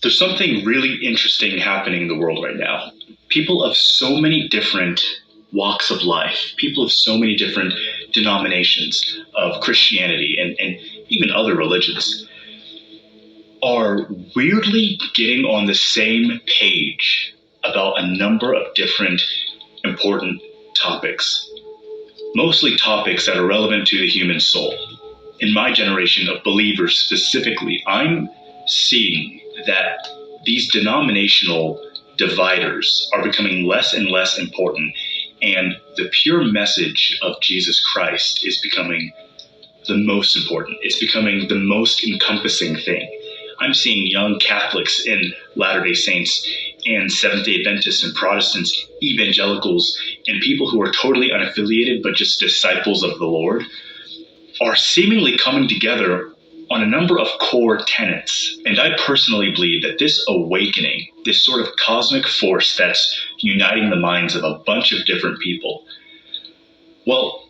There's something really interesting happening in the world right now. People of so many different walks of life, people of so many different denominations of Christianity and even other religions are weirdly getting on the same page about a number of different important topics, mostly topics that are relevant to the human soul. In my generation of believers specifically, I'm seeing that these denominational dividers are becoming less and less important, and the pure message of Jesus Christ is becoming the most important. It's becoming the most encompassing thing. I'm seeing young Catholics and Latter-day Saints and Seventh-day Adventists and Protestants, evangelicals, and people who are totally unaffiliated but just disciples of the Lord are seemingly coming together on a number of core tenets. And I personally believe that this awakening, this sort of cosmic force that's uniting the minds of a bunch of different people, well,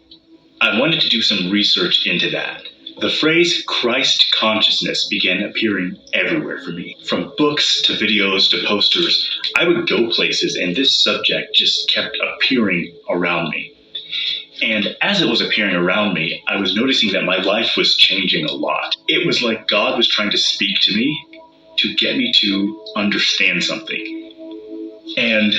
I wanted to do some research into that. The phrase Christ consciousness began appearing everywhere for me. From books to videos to posters, I would go places and this subject just kept appearing around me. And as it was appearing around me, I was noticing that my life was changing a lot. It was like God was trying to speak to me to get me to understand something. And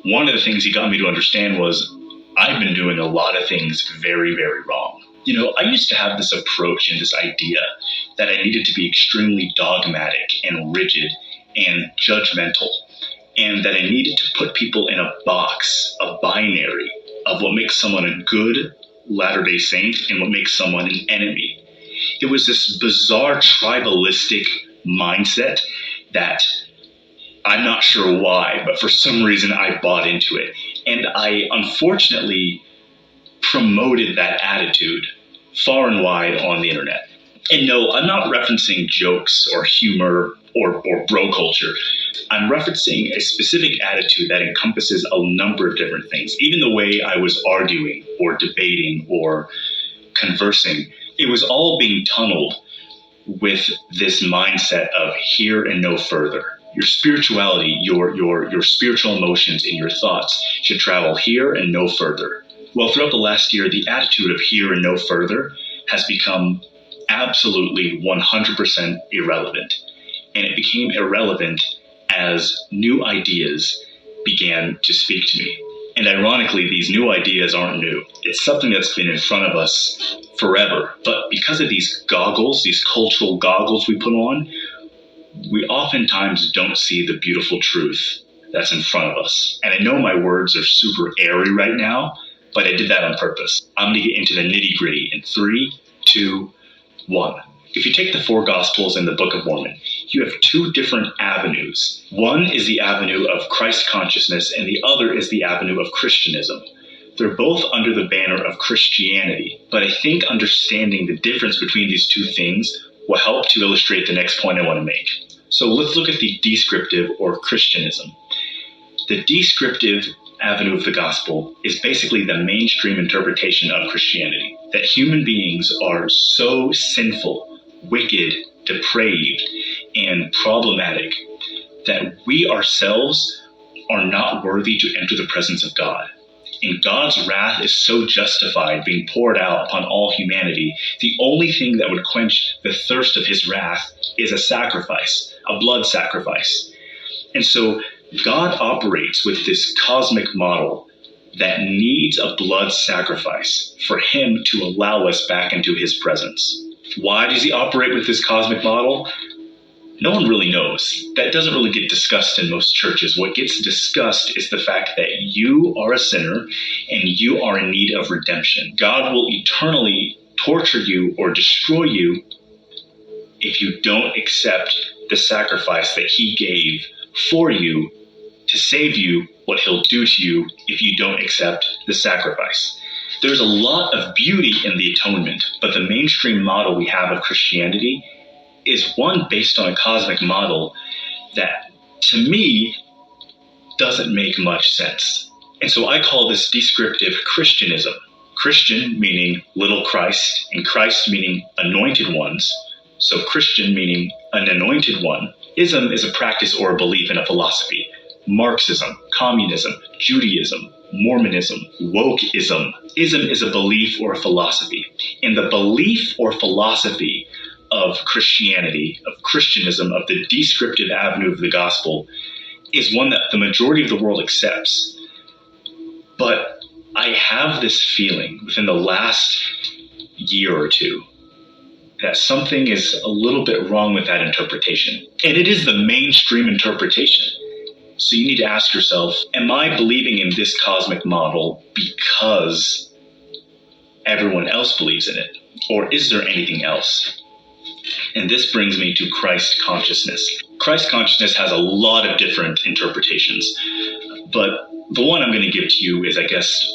one of the things he got me to understand was I've been doing a lot of things very, very wrong. You know, I used to have this approach and this idea that I needed to be extremely dogmatic and rigid and judgmental, and that I needed to put people in a box, a binary, of what makes someone a good Latter-day Saint and what makes someone an enemy. It was this bizarre tribalistic mindset that I'm not sure why, but for some reason I bought into it. And I unfortunately promoted that attitude far and wide on the internet. And no, I'm not referencing jokes or humor or bro culture. I'm referencing a specific attitude that encompasses a number of different things. Even the way I was arguing or debating or conversing, it was all being tunneled with this mindset of here and no further. Your spirituality, your spiritual emotions and your thoughts should travel here and no further. Well, throughout the last year, the attitude of here and no further has become absolutely 100% irrelevant. And it became irrelevant as new ideas began to speak to me. And ironically, these new ideas aren't new. It's something that's been in front of us forever. But because of these goggles, these cultural goggles we put on, we oftentimes don't see the beautiful truth that's in front of us. And I know my words are super airy right now, but I did that on purpose. I'm going to get into the nitty-gritty in 3, 2, 1. If you take the 4 Gospels and the Book of Mormon, you have 2 different avenues. One is the avenue of Christ consciousness, and the other is the avenue of Christianism. They're both under the banner of Christianity, but I think understanding the difference between these 2 things will help to illustrate the next point I want to make. So let's look at the descriptive or Christianism. The descriptive avenue of the gospel is basically the mainstream interpretation of Christianity, that human beings are so sinful, wicked, depraved, and problematic that we ourselves are not worthy to enter the presence of God. And God's wrath is so justified being poured out upon all humanity, the only thing that would quench the thirst of his wrath is a sacrifice, a blood sacrifice. And so God operates with this cosmic model that needs a blood sacrifice for him to allow us back into his presence. Why does he operate with this cosmic model? No one really knows. That doesn't really get discussed in most churches. What gets discussed is the fact that you are a sinner and you are in need of redemption. God will eternally torture you or destroy you if you don't accept the sacrifice that he gave for you to save you, what he'll do to you if you don't accept the sacrifice. There's a lot of beauty in the atonement, but the mainstream model we have of Christianity is one based on a cosmic model that, to me, doesn't make much sense. And so I call this descriptive Christianism. Christian meaning little Christ, and Christ meaning anointed ones, So Christian meaning an anointed one. Ism is a practice or a belief in a philosophy. Marxism, communism, Judaism, Mormonism, wokeism. Ism is a belief or a philosophy. And the belief or philosophy of Christianity, of Christianism, of the descriptive avenue of the gospel is one that the majority of the world accepts. But I have this feeling within the last year or two that something is a little bit wrong with that interpretation. And it is the mainstream interpretation. So you need to ask yourself, am I believing in this cosmic model because everyone else believes in it? Or is there anything else? And this brings me to Christ consciousness. Christ consciousness has a lot of different interpretations, but the one I'm going to give to you is, I guess,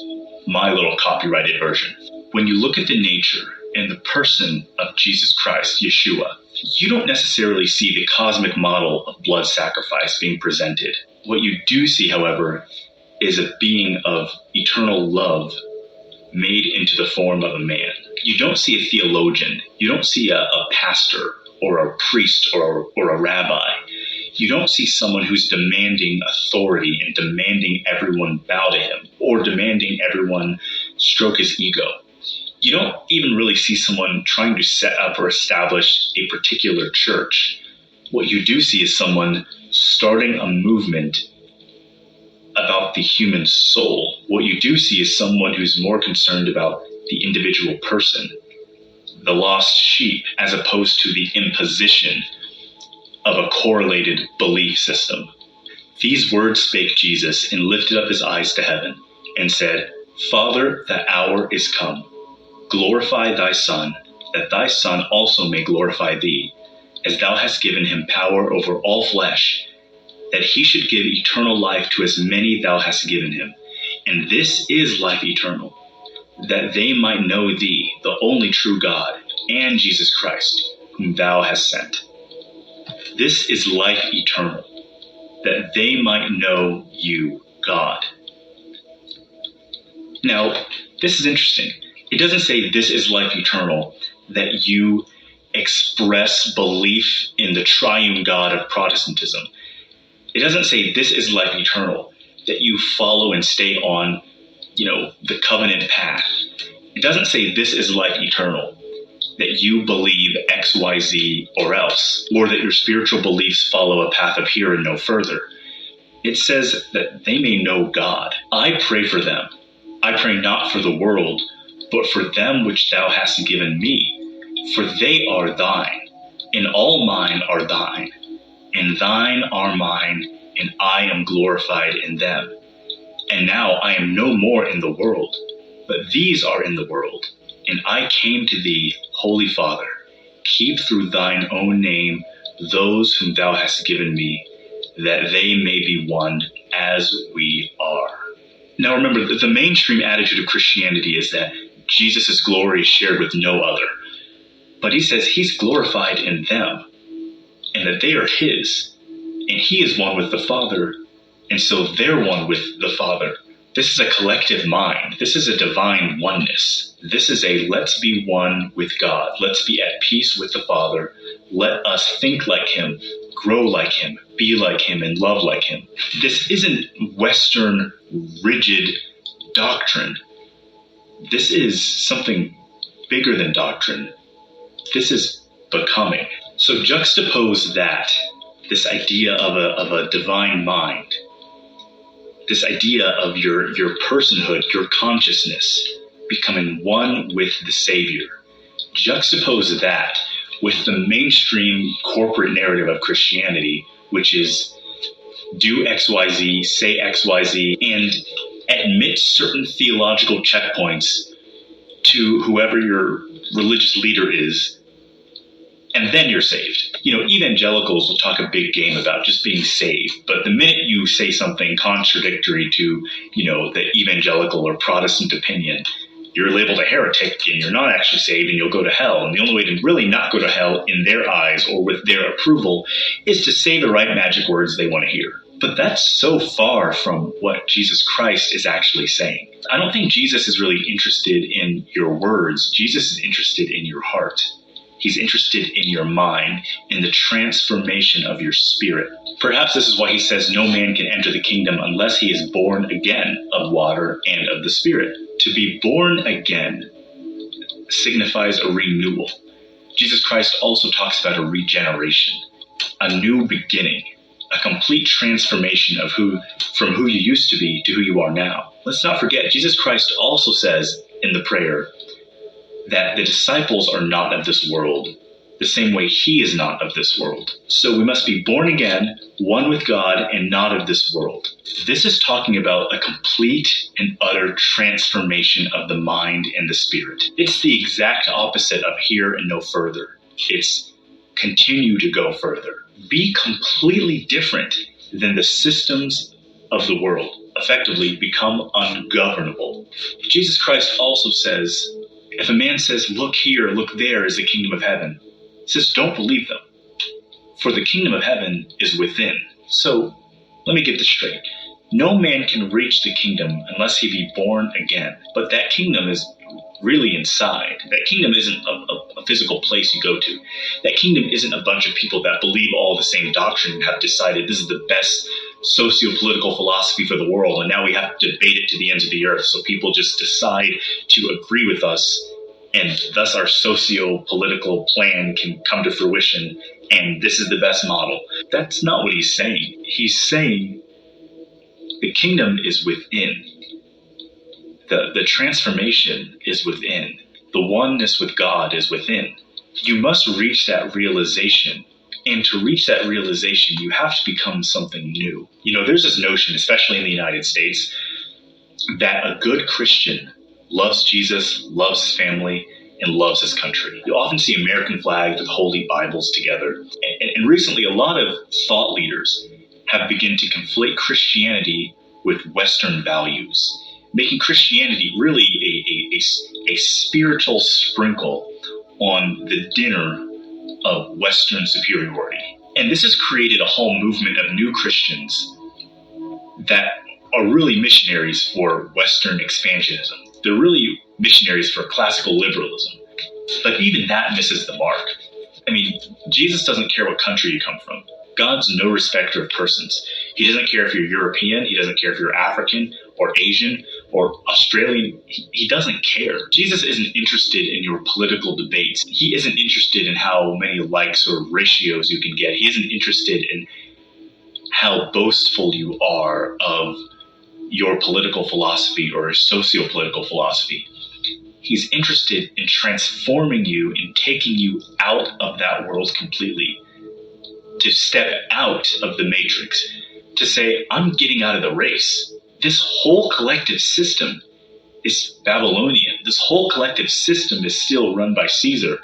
my little copyrighted version. When you look at the nature and the person of Jesus Christ, Yeshua, you don't necessarily see the cosmic model of blood sacrifice being presented. What you do see, however, is a being of eternal love made into the form of a man. You don't see a theologian. You don't see a pastor or a priest or a rabbi. You don't see someone who's demanding authority and demanding everyone bow to him or demanding everyone stroke his ego. You don't even really see someone trying to set up or establish a particular church. What you do see is someone starting a movement about the human soul. What you do see is someone who's more concerned about the individual person, the lost sheep, as opposed to the imposition of a correlated belief system. These words spake Jesus, and lifted up his eyes to heaven, and said, Father, the hour is come. Glorify thy Son, that thy Son also may glorify thee, as thou hast given him power over all flesh, that he should give eternal life to as many thou hast given him. And this is life eternal, that they might know thee, the only true God, and Jesus Christ, whom thou hast sent. This is life eternal, that they might know you, God. Now, this is interesting. It doesn't say this is life eternal, that you express belief in the triune God of Protestantism. It doesn't say this is life eternal, that you follow and stay on, the covenant path. It doesn't say this is life eternal, that you believe X, Y, Z, or else, or that your spiritual beliefs follow a path of here and no further. It says that they may know God. I pray for them. I pray not for the world, but for them which thou hast given me, for they are thine, and all mine are thine, and thine are mine, and I am glorified in them. And now I am no more in the world, but these are in the world, and I came to thee, Holy Father. Keep through thine own name those whom thou hast given me, that they may be one as we are. Now remember, the mainstream attitude of Christianity is that Jesus' glory is shared with no other. But he says he's glorified in them, and that they are his, and he is one with the Father, and so they're one with the Father. This is a collective mind. This is a divine oneness. This is a let's be one with God. Let's be at peace with the Father. Let us think like him, grow like him, be like him, and love like him. This isn't Western rigid doctrine. This is something bigger than doctrine. This is becoming. So juxtapose that, this idea of a divine mind, this idea of your personhood, your consciousness, becoming one with the Savior. Juxtapose that with the mainstream corporate narrative of Christianity, which is do XYZ, say XYZ, and admit certain theological checkpoints to whoever your religious leader is, and then you're saved. Evangelicals will talk a big game about just being saved, but the minute you say something contradictory to, the evangelical or Protestant opinion, you're labeled a heretic and you're not actually saved and you'll go to hell. And the only way to really not go to hell in their eyes or with their approval is to say the right magic words they want to hear. But that's so far from what Jesus Christ is actually saying. I don't think Jesus is really interested in your words. Jesus is interested in your heart. He's interested in your mind, in the transformation of your spirit. Perhaps this is why he says no man can enter the kingdom unless he is born again of water and of the Spirit. To be born again signifies a renewal. Jesus Christ also talks about a regeneration, a new beginning, a complete transformation of from who you used to be to who you are now. Let's not forget, Jesus Christ also says in the prayer that the disciples are not of this world, the same way he is not of this world. So we must be born again, one with God, and not of this world. This is talking about a complete and utter transformation of the mind and the spirit. It's the exact opposite of here and no further. It's continue to go further. Be completely different than the systems of the world. Effectively become ungovernable. Jesus Christ also says, if a man says, look here, look there is the kingdom of heaven, he says, don't believe them, for the kingdom of heaven is within. So let me get this straight. No man can reach the kingdom unless he be born again. But that kingdom is really inside. That kingdom isn't a physical place you go to. That kingdom isn't a bunch of people that believe all the same doctrine and have decided this is the best socio-political philosophy for the world, and now we have to debate it to the ends of the earth. So people just decide to agree with us, and thus our socio-political plan can come to fruition, and this is the best model. That's not what he's saying. He's saying the kingdom is within. The transformation is within. The oneness with God is within. You must reach that realization. And to reach that realization, you have to become something new. You know, there's this notion, especially in the United States, that a good Christian loves Jesus, loves his family, and loves his country. You often see American flags with holy Bibles together. And recently, a lot of thought leaders have begun to conflate Christianity with Western values, making Christianity really a spiritual sprinkle on the dinner of Western superiority. And this has created a whole movement of new Christians that are really missionaries for Western expansionism. They're really missionaries for classical liberalism. But even that misses the mark. I mean, Jesus doesn't care what country you come from. God's no respecter of persons. He doesn't care if you're European. He doesn't care if you're African or Asian or Australian. He doesn't care. Jesus isn't interested in your political debates. He isn't interested in how many likes or ratios you can get. He isn't interested in how boastful you are of your political philosophy or socio-political philosophy. He's interested in transforming you and taking you out of that world completely, to step out of the matrix, to say, I'm getting out of the race. This whole collective system is Babylonian. This whole collective system is still run by Caesar.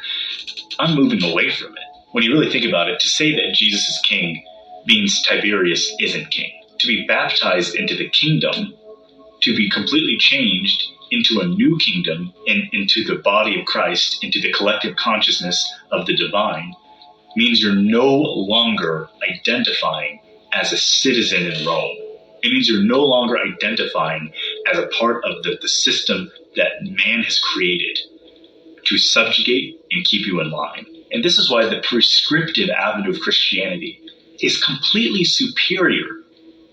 I'm moving away from it. When you really think about it, to say that Jesus is king means Tiberius isn't king. To be baptized into the kingdom, to be completely changed into a new kingdom and into the body of Christ, into the collective consciousness of the divine, means you're no longer identifying as a citizen in Rome. It means you're no longer identifying as a part of the system that man has created to subjugate and keep you in line. And this is why the prescriptive avenue of Christianity is completely superior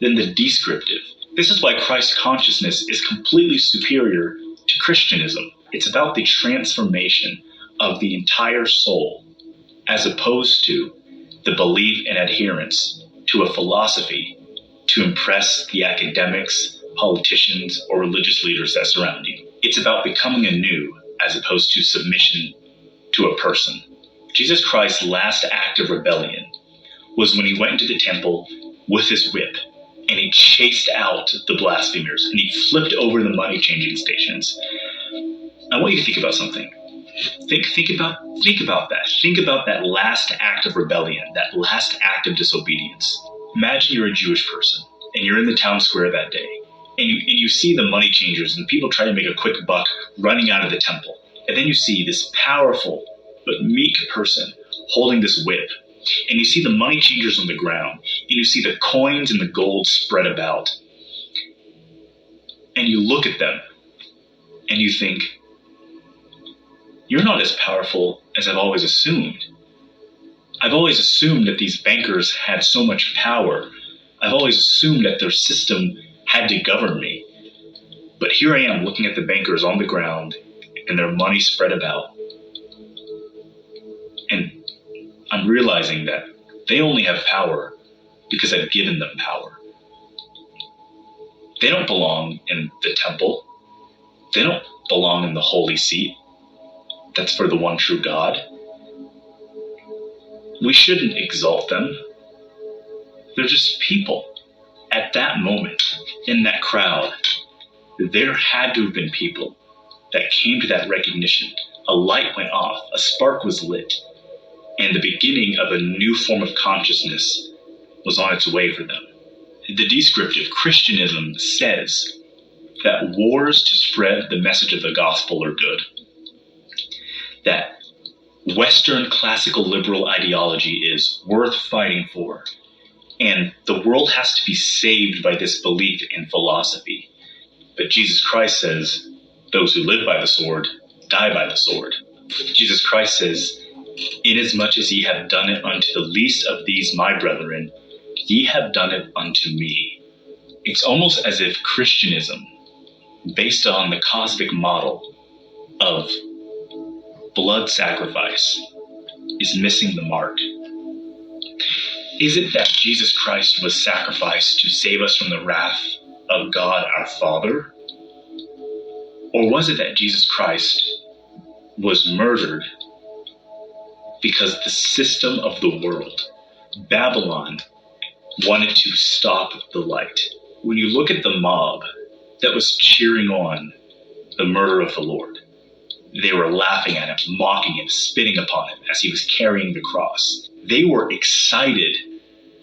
than the descriptive. This is why Christ consciousness is completely superior to Christianism. It's about the transformation of the entire soul, as opposed to the belief and adherence to a philosophy to impress the academics, politicians, or religious leaders that surround you. It's about becoming anew as opposed to submission to a person. Jesus Christ's last act of rebellion was when he went into the temple with his whip and he chased out the blasphemers and he flipped over the money-changing stations. I want you to think about something. Think about that. Think about that last act of rebellion, that last act of disobedience. Imagine you're a Jewish person and you're in the town square that day and you see the money changers and people try to make a quick buck running out of the temple. And then you see this powerful but meek person holding this whip. And you see the money changers on the ground and you see the coins and the gold spread about. And you look at them and you think, you're not as powerful as I've always assumed. I've always assumed that these bankers had so much power. I've always assumed that their system had to govern me. But here I am looking at the bankers on the ground and their money spread about. And I'm realizing that they only have power because I've given them power. They don't belong in the temple. They don't belong in the holy seat. That's for the one true God. We shouldn't exalt them. They're just people. At that moment, in that crowd, there had to have been people that came to that recognition. A light went off, a spark was lit, and the beginning of a new form of consciousness was on its way for them. The descriptive Christianism says that wars to spread the message of the gospel are good. That Western classical liberal ideology is worth fighting for, and the world has to be saved by this belief in philosophy. But Jesus Christ says, those who live by the sword die by the sword. Jesus Christ says, inasmuch as ye have done it unto the least of these my brethren, ye have done it unto me. It's almost as if Christianism, based on the cosmic model of blood sacrifice, is missing the mark. Is it that Jesus Christ was sacrificed to save us from the wrath of God our Father? Or was it that Jesus Christ was murdered because the system of the world, Babylon, wanted to stop the light? When you look at the mob that was cheering on the murder of the Lord, they were laughing at him, mocking him, spitting upon him as he was carrying the cross. They were excited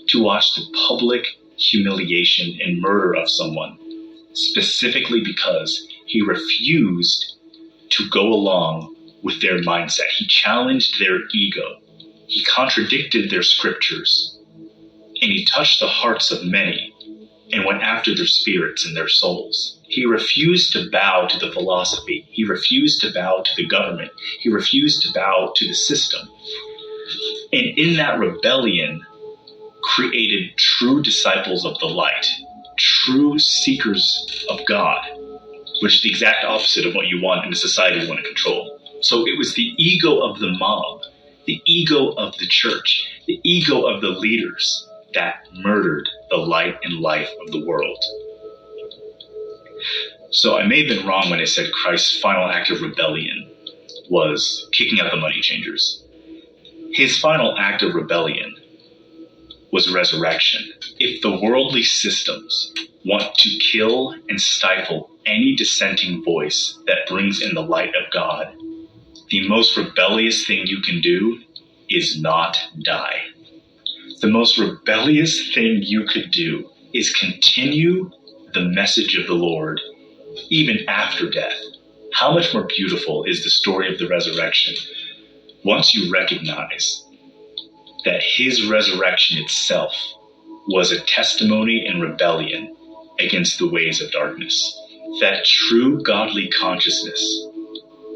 to watch the public humiliation and murder of someone, specifically because he refused to go along with their mindset. He challenged their ego. He contradicted their scriptures. And he touched the hearts of many and went after their spirits and their souls. He refused to bow to the philosophy. He refused to bow to the government. He refused to bow to the system. And in that rebellion, created true disciples of the light, true seekers of God, which is the exact opposite of what you want in a society you want to control. So it was the ego of the mob, the ego of the church, the ego of the leaders that murdered the light and life of the world. So I may have been wrong when I said Christ's final act of rebellion was kicking out the money changers. His final act of rebellion was resurrection. If the worldly systems want to kill and stifle any dissenting voice that brings in the light of God, the most rebellious thing you can do is not die. The most rebellious thing you could do is continue the message of the Lord even after death. How much more beautiful is the story of the resurrection once you recognize that his resurrection itself was a testimony and rebellion against the ways of darkness. That true godly consciousness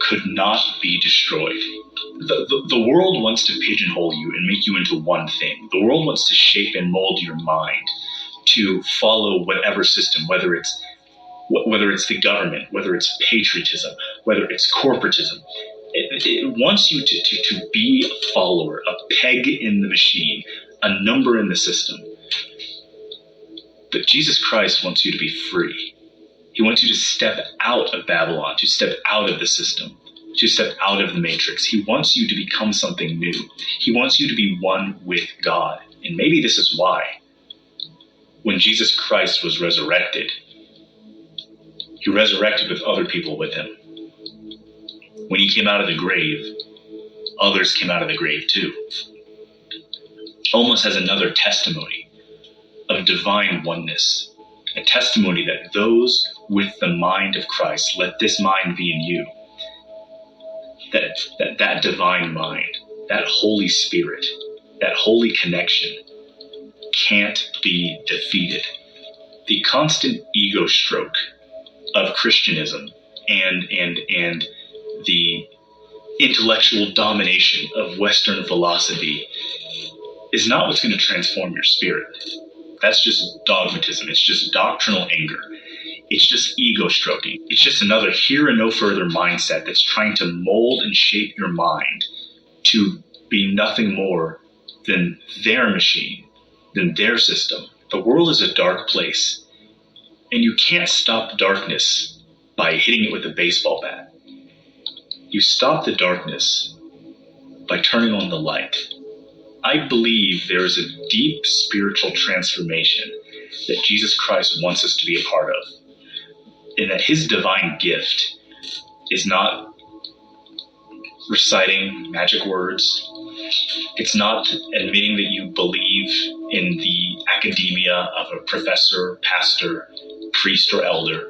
could not be destroyed. The world wants to pigeonhole you and make you into one thing. The world wants to shape and mold your mind to follow whatever system, whether it's the government, whether it's patriotism, whether it's corporatism. It wants you to be a follower, a peg in the machine, a number in the system. But Jesus Christ wants you to be free. He wants you to step out of Babylon, to step out of the system, to step out of the matrix. He wants you to become something new. He wants you to be one with God. And maybe this is why, when Jesus Christ was resurrected, he resurrected with other people with him. When he came out of the grave, others came out of the grave too. Almost as another testimony of divine oneness, a testimony that those with the mind of Christ, let this mind be in you, that divine mind, that Holy Spirit, that holy connection can't be defeated. The constant ego stroke of Christianism and the intellectual domination of Western philosophy is not what's going to transform your spirit. That's just dogmatism. It's just doctrinal anger. It's just ego stroking. It's just another here and no further mindset that's trying to mold and shape your mind to be nothing more than their machine, than their system. The world is a dark place, and you can't stop darkness by hitting it with a baseball bat. You stop the darkness by turning on the light. I believe there is a deep spiritual transformation that Jesus Christ wants us to be a part of, and that his divine gift is not reciting magic words. It's not admitting that you believe in the academia of a professor, pastor, priest, or elder.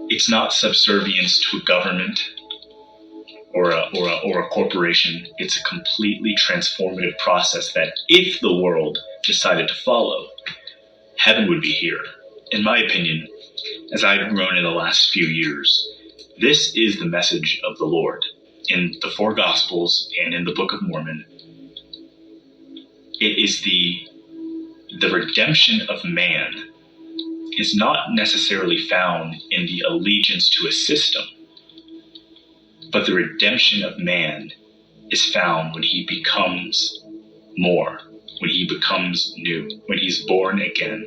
It's not subservience to a government or a corporation. It's a completely transformative process that if the world decided to follow, heaven would be here. In my opinion, as I've grown in the last few years, this is the message of the Lord. In the four Gospels and in the Book of Mormon, it is the redemption of man is not necessarily found in the allegiance to a system, but the redemption of man is found when he becomes more, when he becomes new, when he's born again,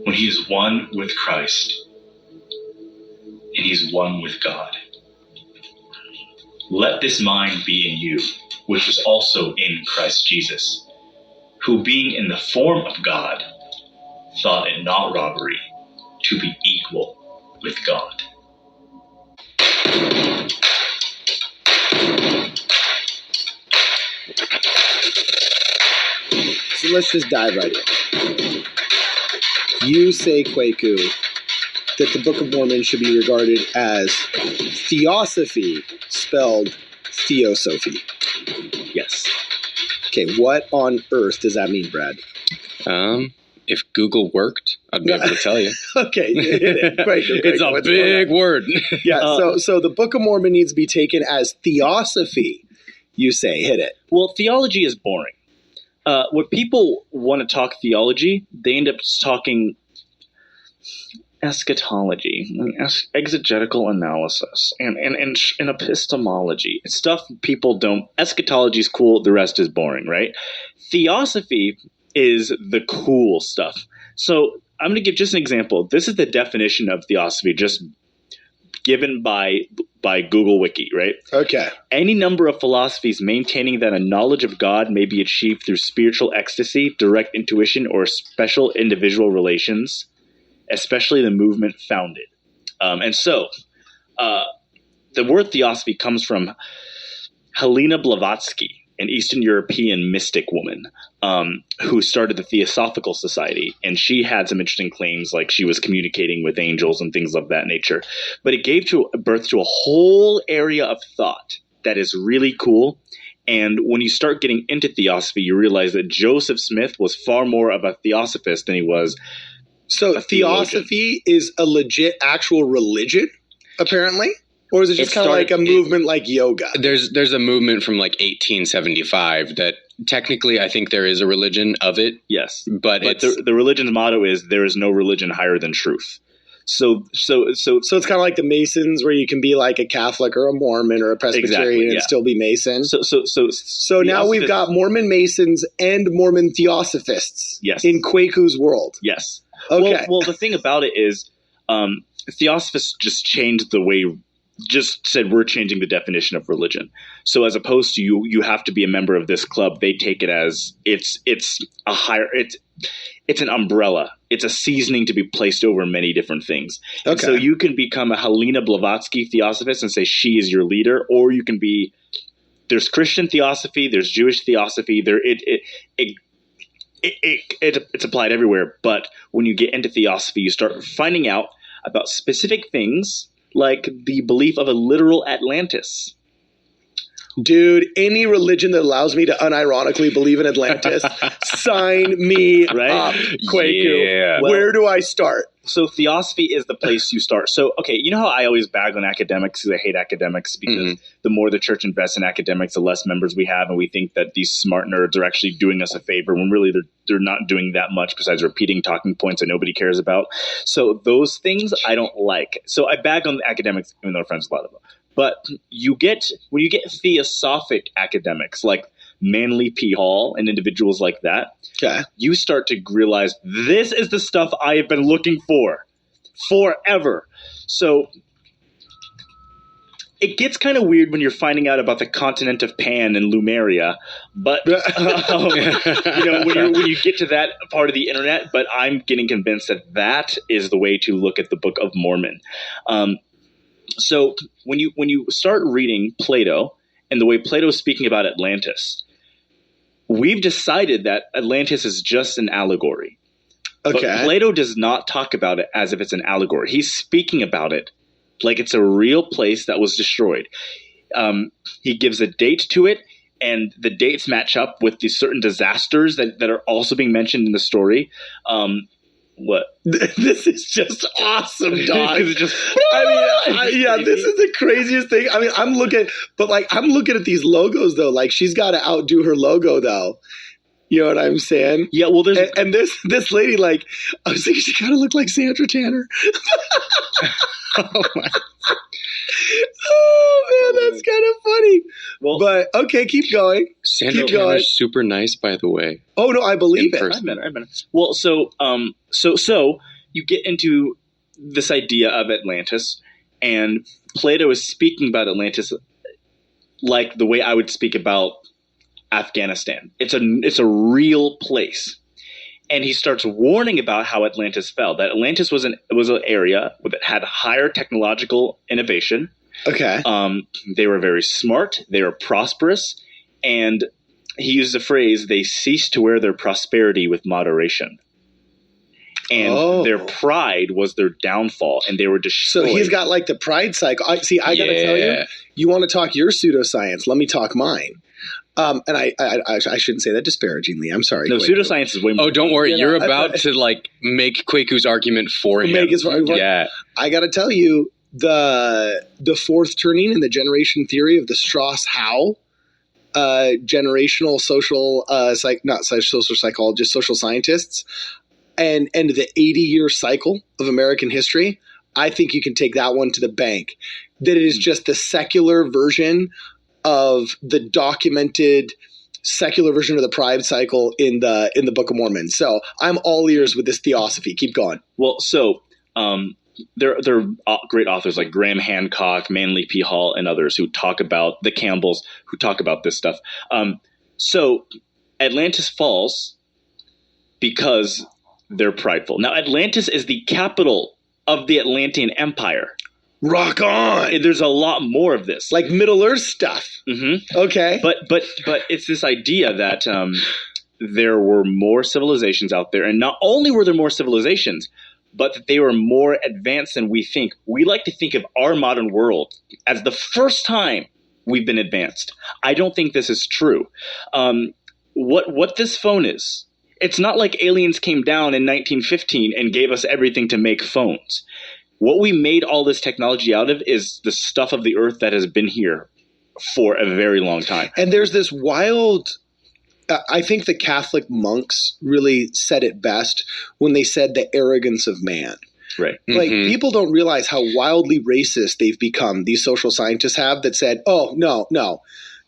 when he is one with Christ and he's one with God. Let this mind be in you, which was also in Christ Jesus, who being in the form of God, thought it not robbery to be equal with God. So let's just dive right in. You say, Kwaku, that the Book of Mormon should be regarded as Theosophy, spelled Theosophy. Yes. Okay, what on earth does that mean, Brad? If Google worked, I'd be able to tell you. Okay, it's a big word. Yeah, so the Book of Mormon needs to be taken as Theosophy. You say, hit it. Well, theology is boring. When people want to talk theology, they end up talking eschatology, exegetical analysis, and epistemology. It's stuff people don't. Eschatology is cool. The rest is boring, right? Theosophy is the cool stuff. So I'm going to give just an example. This is the definition of theosophy, just given by Google Wiki, right? Okay. Any number of philosophies maintaining that a knowledge of God may be achieved through spiritual ecstasy, direct intuition, or special individual relations, especially the movement founded. The word theosophy comes from Helena Blavatsky, an Eastern European mystic woman who started the Theosophical Society. And she had some interesting claims, like she was communicating with angels and things of that nature. But it gave birth to a whole area of thought that is really cool. And when you start getting into theosophy, you realize that Joseph Smith was far more of a theosophist than he was. So theosophy is a legit actual religion, apparently? Or is it just kind of like a movement like yoga? There's a movement from like 1875 that technically I think there is a religion of it. Yes. But the religion's motto is there is no religion higher than truth. So it's kind of like the Masons, where you can be like a Catholic or a Mormon or a Presbyterian and still be Mason. So now we've got Mormon Masons and Mormon Theosophists in Kwaku's world. Yes. Okay. Well, the thing about it is Theosophists just changed the way – just said we're changing the definition of religion. So as opposed to you have to be a member of this club, they take it as it's a higher it's an umbrella. It's a seasoning to be placed over many different things. Okay. And so you can become a Helena Blavatsky Theosophist and say she is your leader, or you can be there's Christian Theosophy, there's Jewish Theosophy, it's applied everywhere. But when you get into Theosophy, you start finding out about specific things, like the belief of a literal Atlantis. Dude, any religion that allows me to unironically believe in Atlantis, sign me up, Kwaku. Yeah. Where do I start? So Theosophy is the place you start. So, okay, you know how I always bag on academics because I hate academics because the more the church invests in academics, the less members we have, and we think that these smart nerds are actually doing us a favor when really they're not doing that much besides repeating talking points that nobody cares about. So those things I don't like. So I bag on the academics, even though I'm friends with a lot of them. But when you get theosophic academics like Manly P. Hall and individuals like that, you start to realize this is the stuff I have been looking for forever. So it gets kind of weird when you're finding out about the continent of Pan and Lumeria, but when you get to that part of the internet. But I'm getting convinced that is the way to look at the Book of Mormon. So when you start reading Plato and the way Plato is speaking about Atlantis, we've decided that Atlantis is just an allegory. Okay. But Plato does not talk about it as if it's an allegory. He's speaking about it like it's a real place that was destroyed. He gives a date to it, and the dates match up with these certain disasters that are also being mentioned in the story. What? This is just awesome, dog. It's just, this is the craziest thing. I mean, I'm looking at these logos though. Like, she's got to outdo her logo though. You know what I'm saying? Yeah. Well, there's and this lady, like, I was thinking she kind of looked like Sandra Tanner. Oh my. Oh man, that's kind of funny. Well, but okay, keep going. Sandra Tanner's super nice, by the way. Oh no, I believe it. I met her. Well, so you get into this idea of Atlantis, and Plato is speaking about Atlantis like the way I would speak about Afghanistan. It's a real place. And he starts warning about how Atlantis fell. That Atlantis was an area that had higher technological innovation. Okay. They were very smart. They were prosperous. And he used the phrase, they ceased to wear their prosperity with moderation. And their pride was their downfall, and they were destroyed. So he's got like the pride cycle. I got to tell you, you want to talk your pseudoscience, let me talk mine. And I shouldn't say that disparagingly. I'm sorry. No, pseudoscience is way more. Oh, don't worry. You're about to like make Kwaku's argument for him. Yeah. I got to tell you, the fourth turning in the generation theory of the Strauss-Howe generational social social psychologists, social scientists, and the 80-year cycle of American history, I think you can take that one to the bank. That it is just the secular version of the documented secular version of the pride cycle in the Book of Mormon. So I'm all ears with this Theosophy. Keep going. Well, so there are great authors like Graham Hancock, Manly P. Hall, and others who talk about the Campbells, who talk about this stuff. So Atlantis falls because they're prideful. Now, Atlantis is the capital of the Atlantean Empire. Rock on. There's a lot more of this, like Middle Earth stuff. Mm-hmm. Okay, but it's this idea that there were more civilizations out there, and not only were there more civilizations, but that they were more advanced than we think. We like to think of our modern world as the first time we've been advanced. I don't think this is true. What this phone is, it's not like aliens came down in 1915 and gave us everything to make phones. What we made all this technology out of is the stuff of the earth that has been here for a very long time. And there's this wild, I think the Catholic monks really said it best when they said the arrogance of man. Right. Like, people don't realize how wildly racist they've become, these social scientists have, that said, oh, no.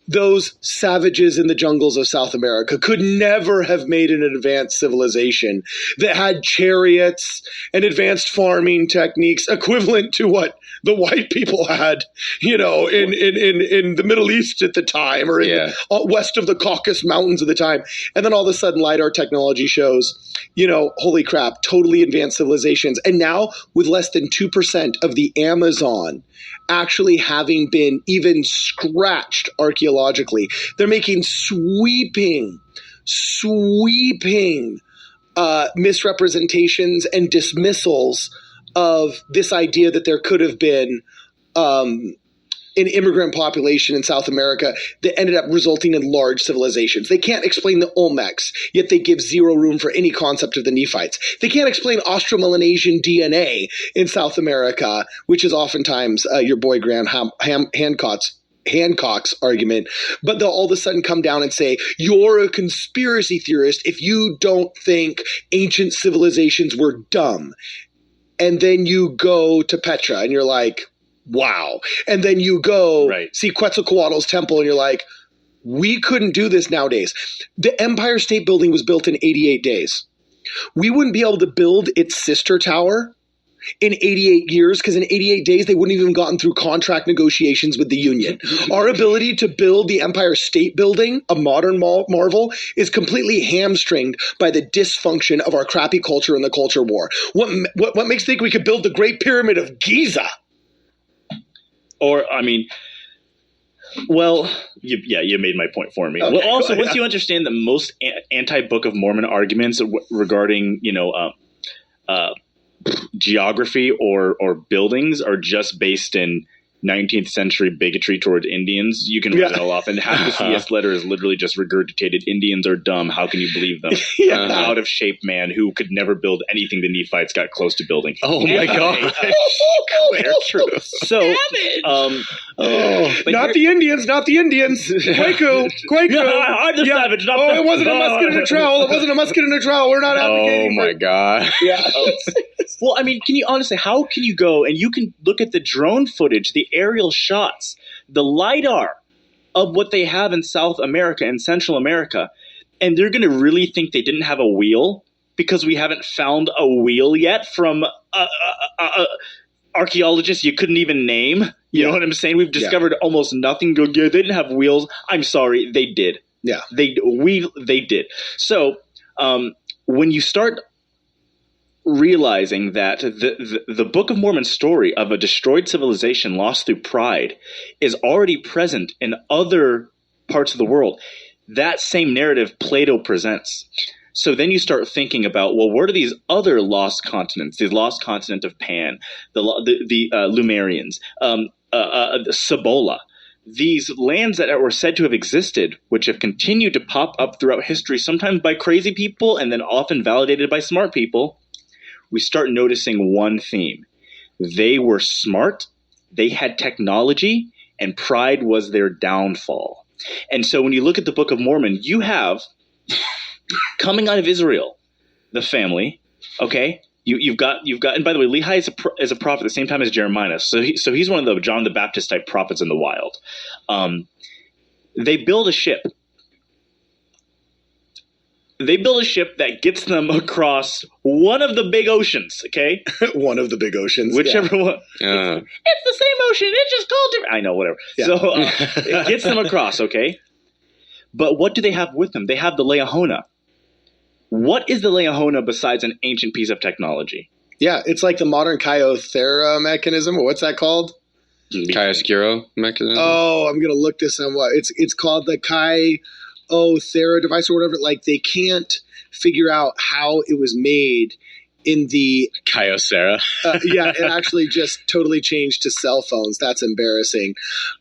Those savages in the jungles of South America could never have made an advanced civilization that had chariots and advanced farming techniques equivalent to what the white people had, in the Middle East at the time, or west of the Caucasus Mountains at the time. And then all of a sudden LiDAR technology shows, holy crap, totally advanced civilizations. And now with less than 2% of the Amazon actually having been even scratched archaeologically, they're making sweeping misrepresentations and dismissals of this idea that there could have been an immigrant population in South America that ended up resulting in large civilizations. They can't explain the Olmecs, yet they give zero room for any concept of the Nephites. They can't explain Austro-Melanesian DNA in South America, which is oftentimes your boy Graham Hancock's argument, but they'll all of a sudden come down and say, you're a conspiracy theorist if you don't think ancient civilizations were dumb. And then you go to Petra and you're like, wow. And then you go see Quetzalcoatl's temple and you're like, we couldn't do this nowadays. The Empire State Building was built in 88 days. We wouldn't be able to build its sister tower in 88 years because in 88 days they wouldn't even gotten through contract negotiations with the union. Our ability to build the Empire State Building, a modern marvel, is completely hamstringed by the dysfunction of our crappy culture and the culture war. What makes you think we could build the Great Pyramid of Giza? Or, I mean, well, you made my point for me. Okay, well, also, once you understand that most anti-Book of Mormon arguments regarding, geography or buildings are just based in 19th century bigotry towards Indians, you can write it all off. And half the CS letter is literally just regurgitated. Indians are dumb. How can you believe them? Out of shape man who could never build anything the Nephites got close to building. Oh my God. Clear truth. So, not the Indians. Kwaku. I'm the savage. It wasn't a musket in a trowel. We're not advocating. Oh my God. Yeah. Well, I mean, how can you go and you can look at the drone footage, the aerial shots, the LiDAR of what they have in South America and Central America, and they're going to really think they didn't have a wheel because we haven't found a wheel yet from archaeologists you couldn't even name? You know what I'm saying? We've discovered almost nothing. They didn't have wheels. I'm sorry, they did. Yeah. They did. So when you start realizing that the Book of Mormon story of a destroyed civilization lost through pride is already present in other parts of the world, that same narrative Plato presents. So then you start thinking about, well, what are these other lost continents? The lost continent of Pan, the Lumerians, Cibola. These lands that were said to have existed, which have continued to pop up throughout history, sometimes by crazy people and then often validated by smart people, we start noticing one theme. They were smart, they had technology, and pride was their downfall. And so when you look at the Book of Mormon, you have, coming out of Israel, the family, okay? You've got, and by the way, Lehi is a prophet at the same time as Jeremiah. So he's one of the John the Baptist type prophets in the wild. They build a ship. They build a ship that gets them across one of the big oceans, okay? One of the big oceans. Whichever one. It's the same ocean. It's just called different. I know, whatever. Yeah. So it gets them across, okay? But what do they have with them? They have the Leahona. What is the Leahona besides an ancient piece of technology? Yeah, it's like the modern Kyocera mechanism, or what's that called? Chiaroscuro mechanism? Oh, I'm going to look this up. It's called the Kyocera device or whatever. Like, they can't figure out how it was made in the Kyocera. It actually just totally changed to cell phones. That's embarrassing.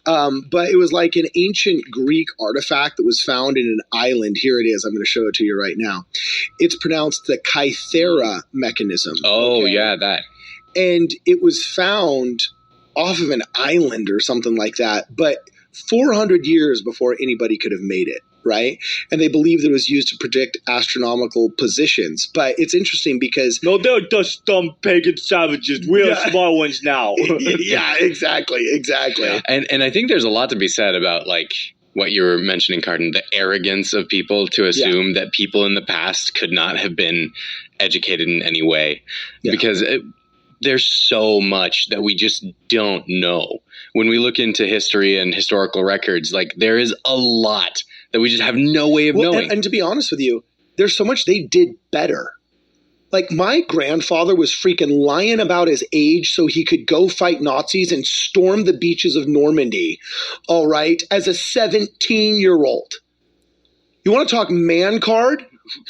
But it was like an ancient Greek artifact that was found in an island. Here it is. I'm going to show it to you right now. It's pronounced the Kythera mechanism. Oh, okay. Yeah, that. And it was found off of an island or something like that, but 400 years before anybody could have made it. Right? And they believe that it was used to predict astronomical positions. But it's interesting because... No, they're just dumb pagan savages. We're small ones now. Yeah, exactly. Yeah. And I think there's a lot to be said about, like, what you were mentioning, Cardin, the arrogance of people to assume that people in the past could not have been educated in any way. Yeah. Because there's so much that we just don't know. When we look into history and historical records, like, there is a lot that we just have no way of knowing. And to be honest with you, there's so much they did better. Like, my grandfather was freaking lying about his age so he could go fight Nazis and storm the beaches of Normandy, all right, as a 17-year-old. You want to talk man card?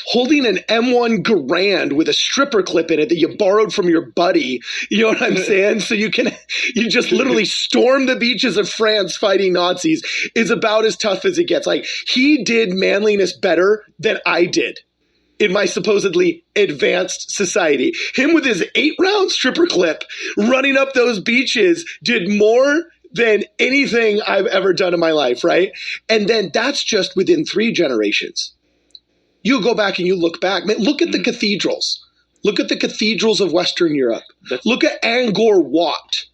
holding an M1 Garand with a stripper clip in it that you borrowed from your buddy. You know what I'm saying? So you just literally storm the beaches of France fighting Nazis is about as tough as it gets. Like, he did manliness better than I did in my supposedly advanced society. Him with his 8-round stripper clip running up those beaches did more than anything I've ever done in my life, right? And then that's just within 3 generations. You go back and you look back. Man, look at the cathedrals. Look at the cathedrals of Western Europe. Look at Angkor Wat.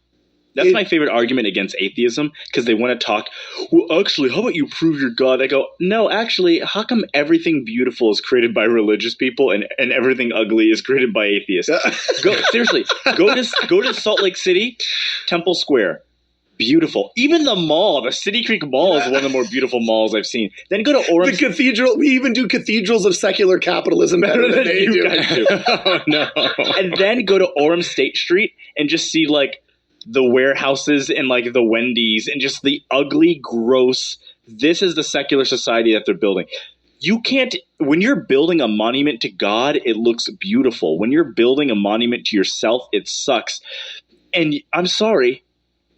That's my favorite argument against atheism, because they want to talk, well, actually, how about you prove you're God? I go, no, actually, how come everything beautiful is created by religious people and everything ugly is created by atheists? Seriously, go to Salt Lake City, Temple Square. Beautiful. Even the mall, the City Creek Mall is one of the more beautiful malls I've seen. Then go to Orem. The cathedral, we even do cathedrals of secular capitalism better than they do. Guys do. Oh, no. And then go to Orem State Street and just see like the warehouses and like the Wendy's and just the ugly, gross, this is the secular society that they're building. You can't, when you're building a monument to God, it looks beautiful. When you're building a monument to yourself, it sucks. And I'm sorry,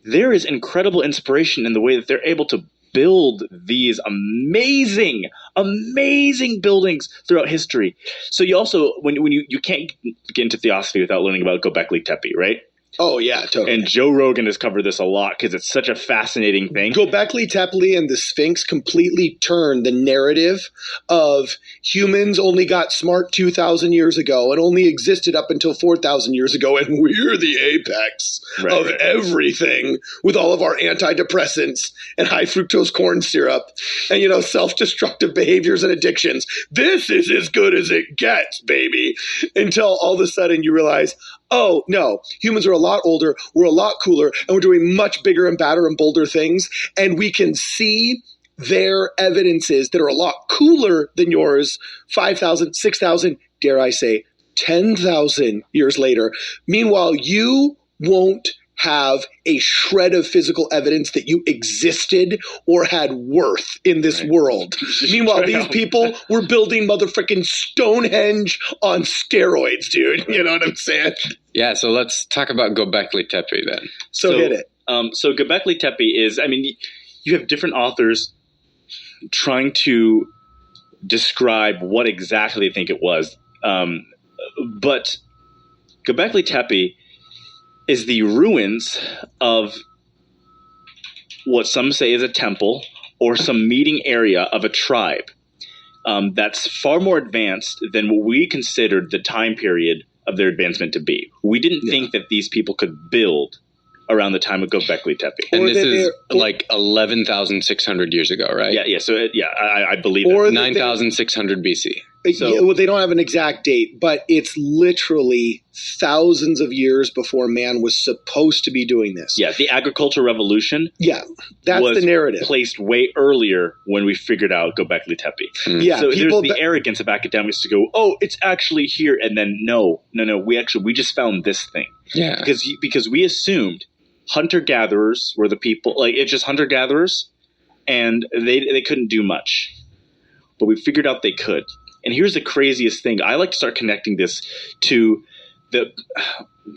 there is incredible inspiration in the way that they're able to build these amazing, amazing buildings throughout history. So you also, when you can't get into Theosophy without learning about Göbekli Tepe, right? Oh, yeah, totally. And Joe Rogan has covered this a lot because it's such a fascinating thing. Göbekli Tepe and the Sphinx completely turned the narrative of humans only got smart 2,000 years ago and only existed up until 4,000 years ago, and we're the apex of everything with all of our antidepressants and high fructose corn syrup and, you know, self-destructive behaviors and addictions. This is as good as it gets, baby. Until all of a sudden you realize, oh, no, humans are a lot older, we're a lot cooler, and we're doing much bigger and badder and bolder things, and we can see their evidences that are a lot cooler than yours 5,000, 6,000, dare I say, 10,000 years later. Meanwhile, you won't have a shred of physical evidence that you existed or had worth in this world. Meanwhile, these people were building motherfucking Stonehenge on steroids, dude. You know what I'm saying? Yeah, so let's talk about Göbekli Tepe then. So hit it. So Göbekli Tepe is, I mean, you have different authors trying to describe what exactly they think it was. But Göbekli Tepe is the ruins of what some say is a temple or some meeting area of a tribe that's far more advanced than what we considered the time period of their advancement to be. We didn't think that these people could build around the time of Göbekli Tepe. And this is like 11,600 years ago, right? Yeah. So, I believe or 9,600 BC. So, well, they don't have an exact date, but it's literally thousands of years before man was supposed to be doing this. Yeah, the agricultural revolution. Yeah, that's was the narrative. Placed way earlier when we figured out Göbekli Tepe. Yeah, so there's the arrogance of academics to go, oh, it's actually here, and then no, we just found this thing. Yeah, because we assumed hunter-gatherers were the people, like it's just hunter-gatherers, and they couldn't do much, but we figured out they could. And here's the craziest thing. I like to start connecting this to the.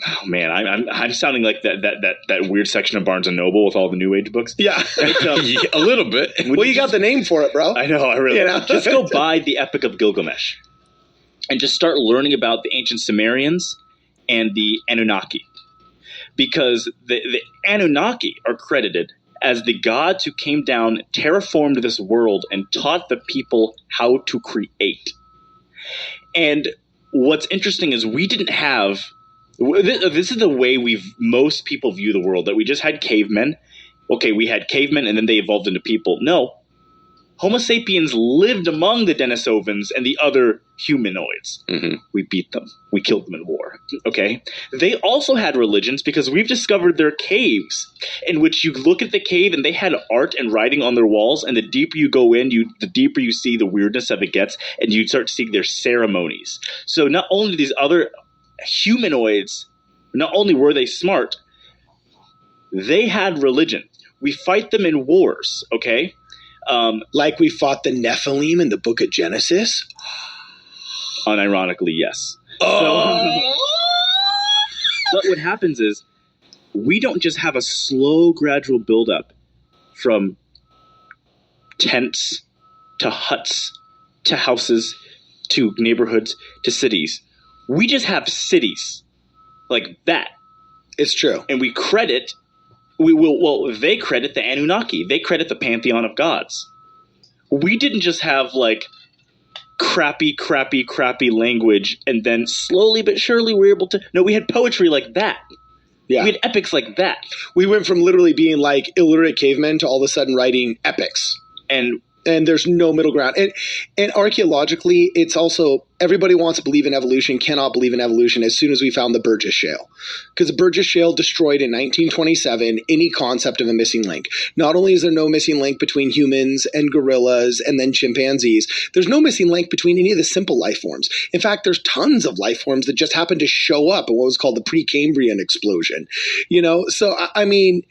Oh man, I'm sounding like that weird section of Barnes and Noble with all the New Age books. Yeah, a little bit. Well, you got the name for it, bro. I know. I really just go buy the Epic of Gilgamesh, and just start learning about the ancient Sumerians and the Anunnaki, because the Anunnaki are credited as the gods who came down, terraformed this world, and taught the people how to create. And what's interesting is we didn't have – this is the way most people view the world, that we just had cavemen. Okay, we had cavemen and then they evolved into people. No. Homo sapiens lived among the Denisovans and the other humanoids. Mm-hmm. We beat them. We killed them in war. Okay? They also had religions because we've discovered their caves in which you look at the cave and they had art and writing on their walls, and the deeper you go in, the deeper you see the weirdness of it gets, and you start seeing their ceremonies. So not only these other humanoids, not only were they smart, they had religion. We fight them in wars, okay? Like we fought the Nephilim in the book of Genesis. Unironically, yes. Oh! But what happens is we don't just have a slow, gradual buildup from tents to huts to houses to neighborhoods to cities. We just have cities like that. It's true. And they credit the Anunnaki. They credit the pantheon of gods. We didn't just have like crappy language and then slowly but surely we're able to... No, we had poetry like that. Yeah. We had epics like that. We went from literally being like illiterate cavemen to all of a sudden writing epics. And there's no middle ground. And archaeologically, it's also, everybody wants to believe in evolution, cannot believe in evolution as soon as we found the Burgess Shale. Because the Burgess Shale destroyed in 1927 any concept of a missing link. Not only is there no missing link between humans and gorillas and then chimpanzees, there's no missing link between any of the simple life forms. In fact, there's tons of life forms that just happen to show up in what was called the Precambrian explosion. You know, so I mean,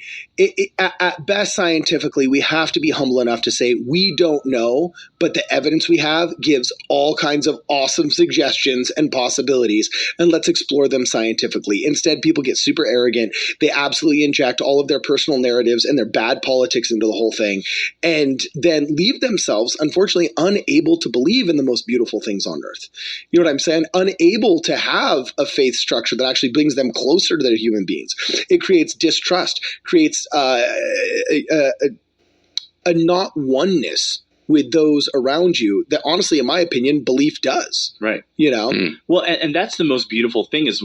at best scientifically, we have to be humble enough to say we don't know, but the evidence we have gives all kinds of awesome suggestions and possibilities, and let's explore them scientifically. Instead, people get super arrogant. They absolutely inject all of their personal narratives and their bad politics into the whole thing, and then leave themselves, unfortunately, unable to believe in the most beautiful things on earth. You know what I'm saying? Unable to have a faith structure that actually brings them closer to their human beings. It creates distrust, creates a not oneness with those around you that honestly, in my opinion, belief does. Right. You know? Well, and that's the most beautiful thing is,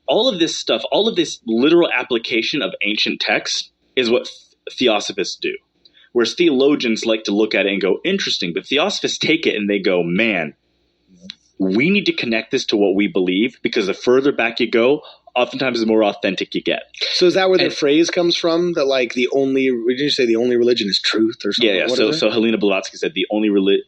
all of this stuff, all of this literal application of ancient texts is what Theosophists do. Whereas theologians like to look at it and go, interesting, but Theosophists take it and they go, man, we need to connect this to what we believe, because the further back you go, oftentimes the more authentic you get. So is that where the phrase comes from? That like did you say the only religion is truth or something? Yeah. So Helena Blavatsky said the only religion.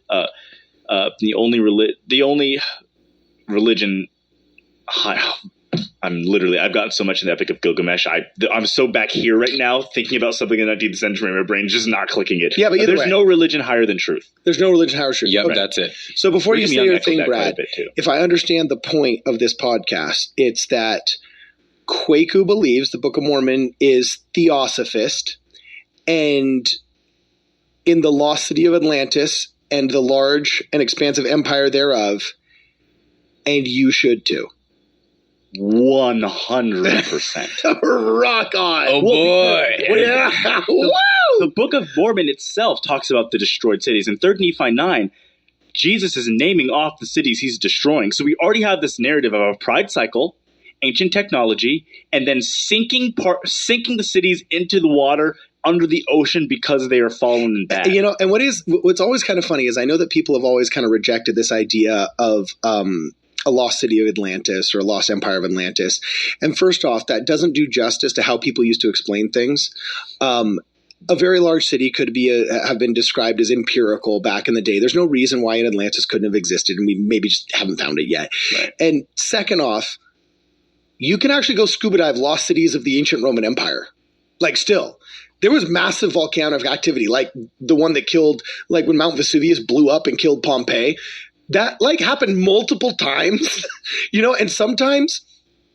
I've gotten so much in the Epic of Gilgamesh. I'm so back here right now thinking about something in the 19th century. My brain's just not clicking it. Yeah, but there's no religion higher than truth. There's no religion higher than truth. Yep, okay. That's it. So before you say your thing, Brad, if I understand the point of this podcast, it's that Kwaku believes the Book of Mormon is theosophist, and in the lost city of Atlantis and the large and expansive empire thereof, and you should too. 100%. Rock on. Oh boy. Yeah. The Book of Mormon itself talks about the destroyed cities. In 3 Nephi 9, Jesus is naming off the cities he's destroying. So we already have this narrative of a pride cycle, ancient technology, and then sinking the cities into the water under the ocean because they are fallen and bad. You know, and what's always kind of funny is I know that people have always kind of rejected this idea of a lost city of Atlantis or a lost empire of Atlantis. And first off, that doesn't do justice to how people used to explain things. A very large city could have been described as empirical back in the day. There's no reason why an Atlantis couldn't have existed, and we maybe just haven't found it yet. Right. And second off, you can actually go scuba dive lost cities of the ancient Roman Empire. Like still. There was massive volcanic activity, like the one that killed, like when Mount Vesuvius blew up and killed Pompeii. That like happened multiple times, you know, and sometimes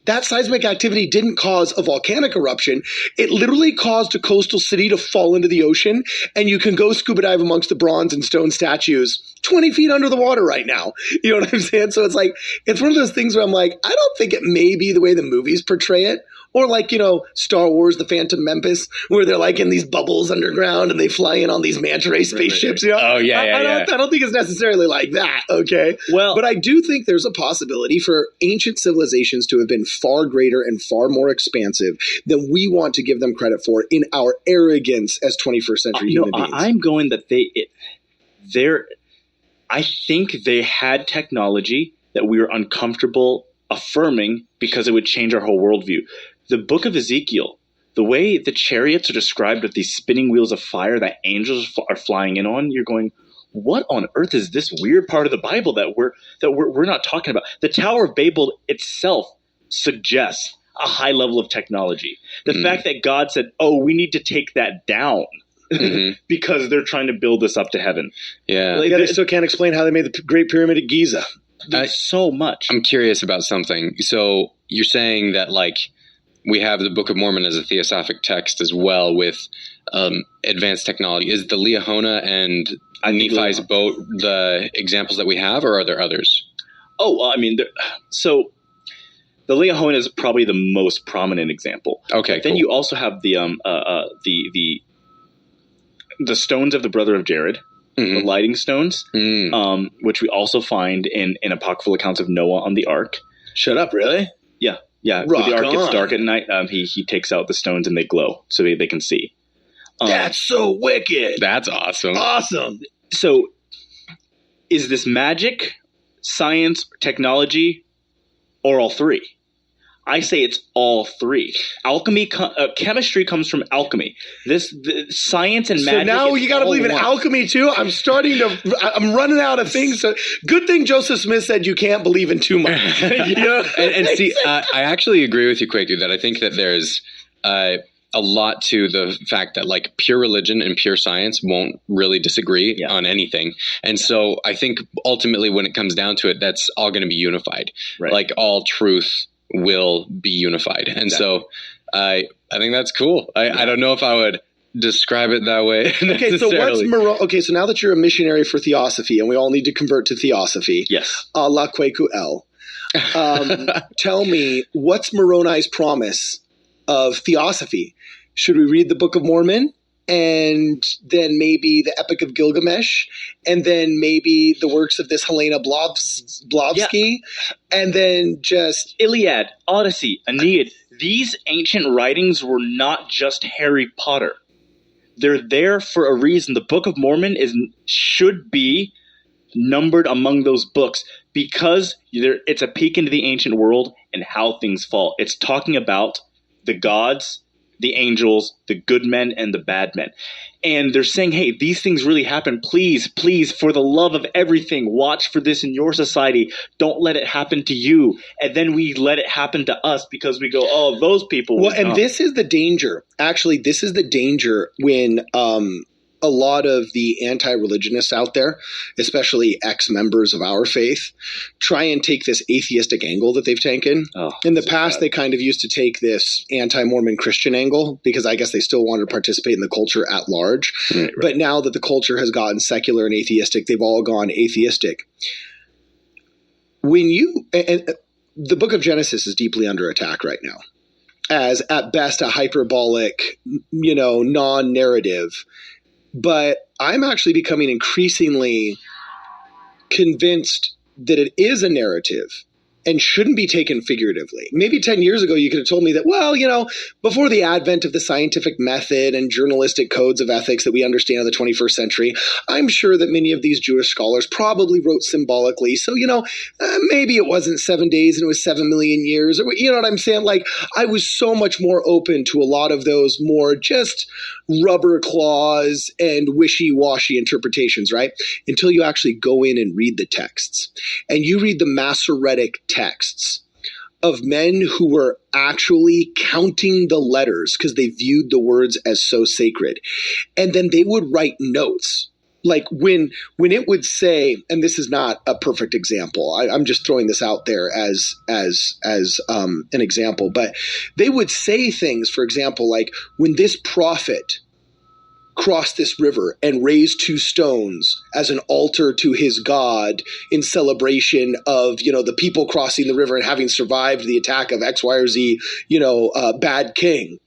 that seismic activity didn't cause a volcanic eruption. It literally caused a coastal city to fall into the ocean, and you can go scuba dive amongst the bronze and stone statues 20 feet under the water right now. You know what I'm saying? So it's like, it's one of those things where I'm like, I don't think it may be the way the movies portray it. Or like, you know, Star Wars, The Phantom Menace, where they're like in these bubbles underground and they fly in on these manta ray spaceships. You know? Oh, yeah, I don't think it's necessarily like that, okay? Well, but I do think there's a possibility for ancient civilizations to have been far greater and far more expansive than we want to give them credit for in our arrogance as 21st century human beings. I'm going that I think they had technology that we were uncomfortable affirming because it would change our whole worldview. The book of Ezekiel, the way the chariots are described with these spinning wheels of fire that angels are flying in on, you're going, what on earth is this weird part of the Bible that we're not talking about? The Tower of Babel itself suggests a high level of technology. The fact that God said, oh, we need to take that down because they're trying to build this up to heaven. Yeah. Like, they still can't explain how they made the Great Pyramid at Giza. There's so much. I'm curious about something. So you're saying that like we have the Book of Mormon as a theosophic text as well with advanced technology. Is the Liahona and Nephi's boat the examples that we have, or are there others? Oh, well, I mean, so the Liahona is probably the most prominent example. Okay. But then you also have the stones of the brother of Jared, the lighting stones, which we also find in apocryphal accounts of Noah on the ark. Shut up, really? Yeah. When the ark gets dark at night, he takes out the stones and they glow so they can see. That's so wicked. That's awesome. Awesome. So is this magic, science, technology, or all three? I say it's all three. Alchemy, chemistry comes from alchemy. The science and magic. So now you got to believe in alchemy too. I'm running out of things. So good thing Joseph Smith said you can't believe in too much. and see, I actually agree with you, Kwaku, that I think that there's a lot to the fact that like pure religion and pure science won't really disagree on anything. And so I think ultimately when it comes down to it, that's all going to be unified. Right. Like all truth will be unified. And so I think that's cool. I don't know if I would describe it that way. Okay, so so now that you're a missionary for Theosophy, and we all need to convert to Theosophy. Yes. A la Kwaku L. Tell me, what's Moroni's promise of Theosophy? Should we read the Book of Mormon? And then maybe the Epic of Gilgamesh, and then maybe the works of this Helena Blavatsky, and then just Iliad, Odyssey, Aeneid. These ancient writings were not just Harry Potter. They're there for a reason. The Book of Mormon should be numbered among those books because it's a peek into the ancient world and how things fall. It's talking about the gods, the angels, the good men, and the bad men. And they're saying, hey, these things really happen. Please, please, for the love of everything, watch for this in your society. Don't let it happen to you. And then we let it happen to us because we go, oh, those people. Well, and this is the danger. Actually, this is the danger when a lot of the anti-religionists out there, especially ex-members of our faith, try and take this atheistic angle that they've taken. In the past, they kind of used to take this anti-Mormon Christian angle because I guess they still wanted to participate in the culture at large. Right. But now that the culture has gotten secular and atheistic, they've all gone atheistic. The book of Genesis is deeply under attack right now as, at best, a hyperbolic, non-narrative. But I'm actually becoming increasingly convinced that it is a narrative and shouldn't be taken figuratively. Maybe 10 years ago, you could have told me that, before the advent of the scientific method and journalistic codes of ethics that we understand in the 21st century, I'm sure that many of these Jewish scholars probably wrote symbolically. So, maybe it wasn't 7 days and it was 7 million years. Or, you know what I'm saying? Like, I was so much more open to a lot of those more just rubber claws and wishy-washy interpretations, right? Until you actually go in and read the texts. And you read the Masoretic texts of men who were actually counting the letters because they viewed the words as so sacred. And then they would write notes. Like when it would say, and this is not a perfect example, I'm just throwing this out there as an example, but they would say things, for example, like when this prophet crossed this river and raised 2 stones as an altar to his God in celebration of, the people crossing the river and having survived the attack of X, Y, or Z, bad king.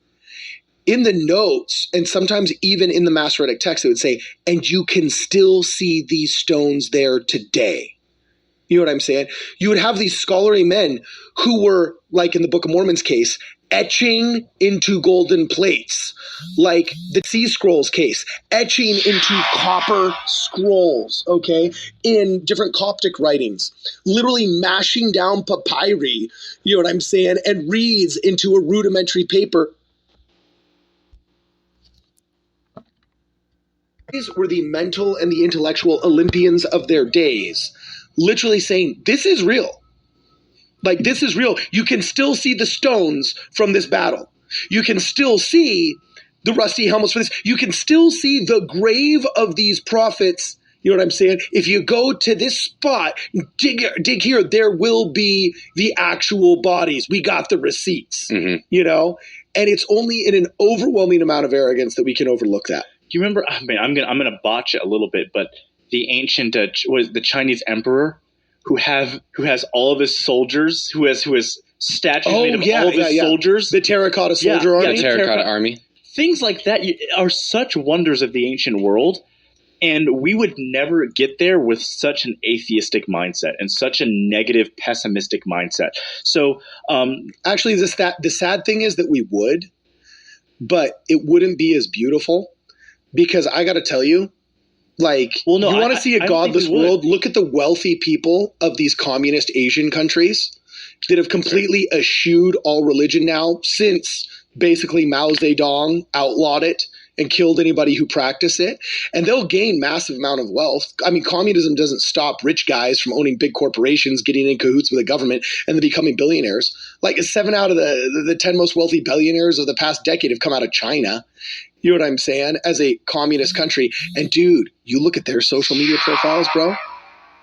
In the notes, and sometimes even in the Masoretic text, it would say, and you can still see these stones there today. You know what I'm saying? You would have these scholarly men who were, like in the Book of Mormon's case, etching into golden plates, like the Sea Scrolls case, etching into copper scrolls, okay, in different Coptic writings, literally mashing down papyri, you know what I'm saying, and reeds into a rudimentary paper. These were the mental and the intellectual Olympians of their days, literally saying, this is real. Like, this is real. You can still see the stones from this battle. You can still see the rusty helmets for this. You can still see the grave of these prophets. You know what I'm saying? If you go to this spot, dig here, there will be the actual bodies. We got the receipts, you know? And it's only in an overwhelming amount of arrogance that we can overlook that. Do you remember? I mean, I'm gonna botch it a little bit, but the ancient was the Chinese emperor who has all of his soldiers, who has statues made of all of his soldiers, the terracotta soldier army, terracotta army. Things like that are such wonders of the ancient world. And we would never get there with such an atheistic mindset and such a negative, pessimistic mindset. So, actually, the sad thing is that we would, but it wouldn't be as beautiful, because I got to tell you, like, you want to see a godless world? Look at the wealthy people of these communist Asian countries that have completely eschewed all religion now since basically Mao Zedong outlawed it and killed anybody who practiced it, and they'll gain massive amount of wealth. I mean, communism doesn't stop rich guys from owning big corporations, getting in cahoots with the government, and then becoming billionaires. Like 7 out of the 10 most wealthy billionaires of the past decade have come out of China. You know what I'm saying? As a communist country. And dude, you look at their social media profiles, bro.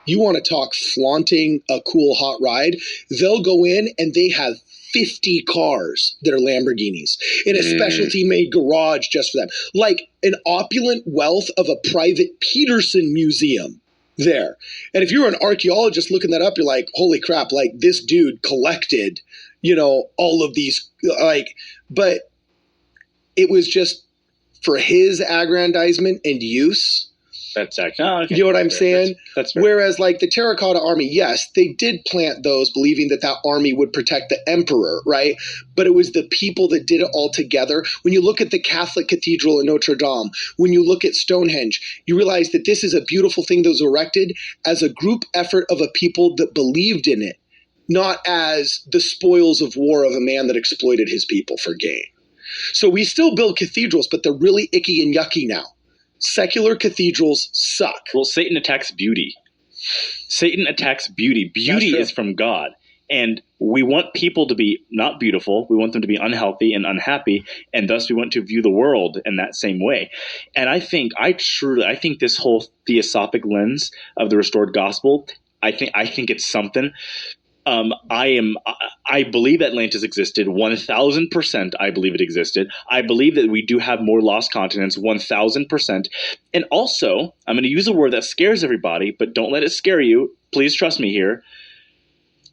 You want to talk flaunting a cool hot ride? They'll go in and they have 50 cars that are Lamborghinis in a specialty made garage just for them. Like an opulent wealth of a private Peterson museum there. And if you're an archaeologist looking that up, you're like, holy crap, like this dude collected, you know, all of these, like, but it was just for his aggrandizement and use. That's actually, you know what I'm saying? That's fair. Whereas like the terracotta army, yes, they did plant those believing that army would protect the emperor, right? But it was the people that did it all together. When you look at the Catholic Cathedral in Notre Dame, when you look at Stonehenge, you realize that this is a beautiful thing that was erected as a group effort of a people that believed in it, not as the spoils of war of a man that exploited his people for gain. So we still build cathedrals, but they're really icky and yucky now. Secular cathedrals suck. Well, Satan attacks beauty. Satan attacks beauty. Beauty is from God. And we want people to be not beautiful. We want them to be unhealthy and unhappy. And thus we want to view the world in that same way. And I think this whole theosophic lens of the restored gospel, I think it's something. I believe Atlantis existed 1,000%. I believe it existed. I believe that we do have more lost continents 1,000%. And also, I'm going to use a word that scares everybody, but don't let it scare you. Please trust me here.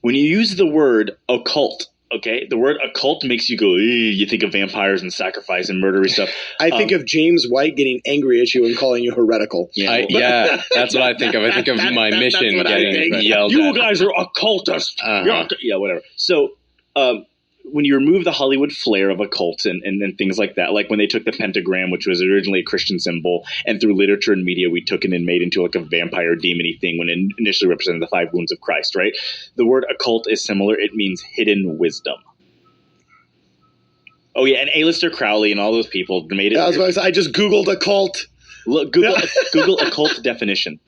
When you use the word occult, okay, the word occult makes you go, you think of vampires and sacrifice and murdery stuff. I think of James White getting angry at you and calling you heretical. Yeah, that's what I think of. I think of my mission getting yelled at. You guys are occultists. Yeah, whatever. So when you remove the Hollywood flair of occult and things like that, like when they took the pentagram, which was originally a Christian symbol, and through literature and media we took it and made into like a vampire demon-y thing when it initially represented the 5 wounds of Christ, right? The word occult is similar. It means hidden wisdom. Oh yeah, and A-lister Crowley and all those people made it. I just Googled occult. Look, Google occult definition.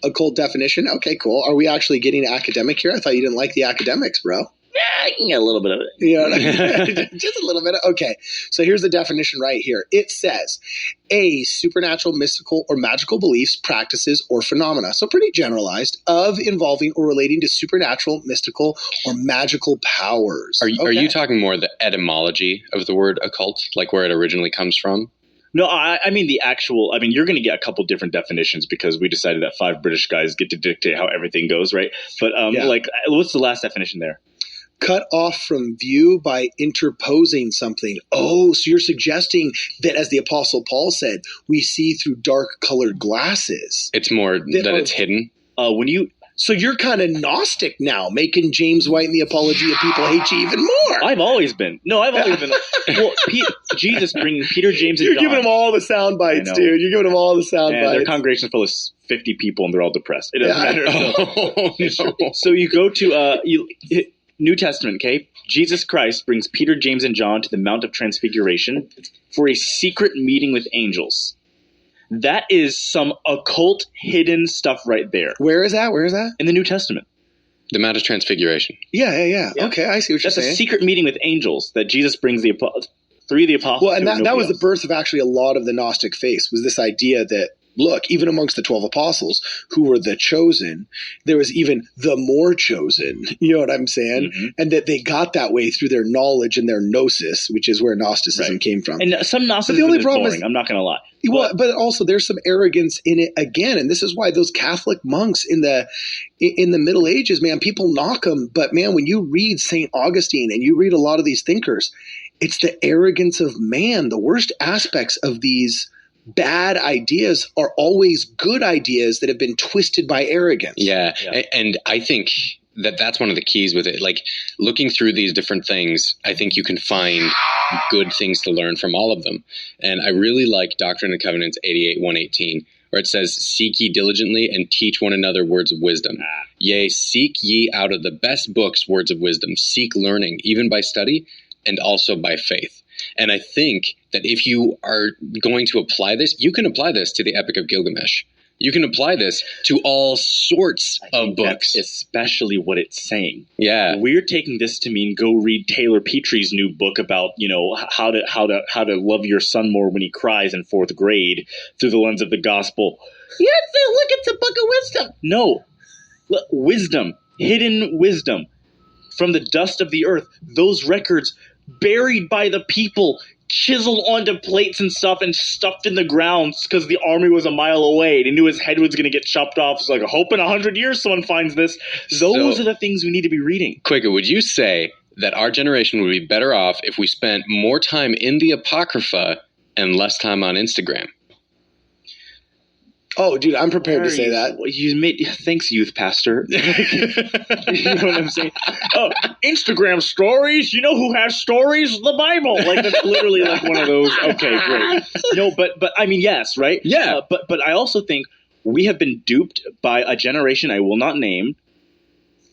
Occult definition? Okay, cool. Are we actually getting academic here? I thought you didn't like the academics, bro. Yeah, I can get a little bit of it. Yeah, just a little bit. Okay, so here's the definition right here. It says a supernatural, mystical, or magical beliefs, practices, or phenomena. So pretty generalized, of involving or relating to supernatural, mystical, or magical powers. Are you talking more the etymology of the word occult, like where it originally comes from? No, I mean the actual. I mean, you're going to get a couple different definitions because we decided that 5 British guys get to dictate how everything goes, right? But like, what's the last definition there? Cut off from view by interposing something. Oh, so you're suggesting that, as the Apostle Paul said, we see through dark-colored glasses. It's more that it's hidden. So you're kind of Gnostic now, making James White and the Apology of People hate you even more. I've always been. Well, Jesus bringing Peter, James, and John. You're giving them all the sound bites, dude. You're giving them all the sound bites. Their congregation's full of 50 people, and they're all depressed. It doesn't matter. No. So you go to New Testament, okay? Jesus Christ brings Peter, James, and John to the Mount of Transfiguration for a secret meeting with angels. That is some occult, hidden stuff right there. Where is that? In the New Testament. The Mount of Transfiguration. Yeah. Okay, I see what you're saying. That's a secret meeting with angels that Jesus brings the apostles. 3 of the apostles. Well, and that was the birth of actually a lot of the Gnostic faith, was this idea that, look, even amongst the 12 apostles who were the chosen, there was even the more chosen, you know what I'm saying? Mm-hmm. And that they got that way through their knowledge and their gnosis, which is where Gnosticism came from. And some Gnosticism is boring, I'm not going to lie. Well, but also there's some arrogance in it again, and this is why those Catholic monks in the Middle Ages, man, people knock them, but man, when you read St. Augustine and you read a lot of these thinkers, it's the arrogance of man. The worst aspects of these bad ideas are always good ideas that have been twisted by arrogance. Yeah. And I think that's one of the keys with it. Like, looking through these different things, I think you can find good things to learn from all of them. And I really like Doctrine and Covenants 88:118, where it says, "Seek ye diligently and teach one another words of wisdom. Yea, seek ye out of the best books words of wisdom. Seek learning, even by study and also by faith." And I think that if you are going to apply this, you can apply this to the Epic of Gilgamesh. You can apply this to all sorts of books. That's especially what it's saying. Yeah. We're taking this to mean go read Taylor Petry's new book about, how to love your son more when he cries in 4th grade through the lens of the gospel. You have to look at the book of wisdom. No. Wisdom. Hidden wisdom. From the dust of the earth. Those records buried by the people, chiseled onto plates and stuff and stuffed in the ground because the army was a mile away. They knew his head was going to get chopped off. It's like, I hope in 100 years someone finds this. Those are the things we need to be reading. Quaker, would you say that our generation would be better off if we spent more time in the Apocrypha and less time on Instagram? Oh, dude, I'm prepared to say that. Thanks, youth pastor. You know what I'm saying? Oh, Instagram stories. You know who has stories? The Bible. Like, that's literally like one of those. Okay, great. No, but I mean, yes, right? Yeah. But I also think we have been duped by a generation I will not name.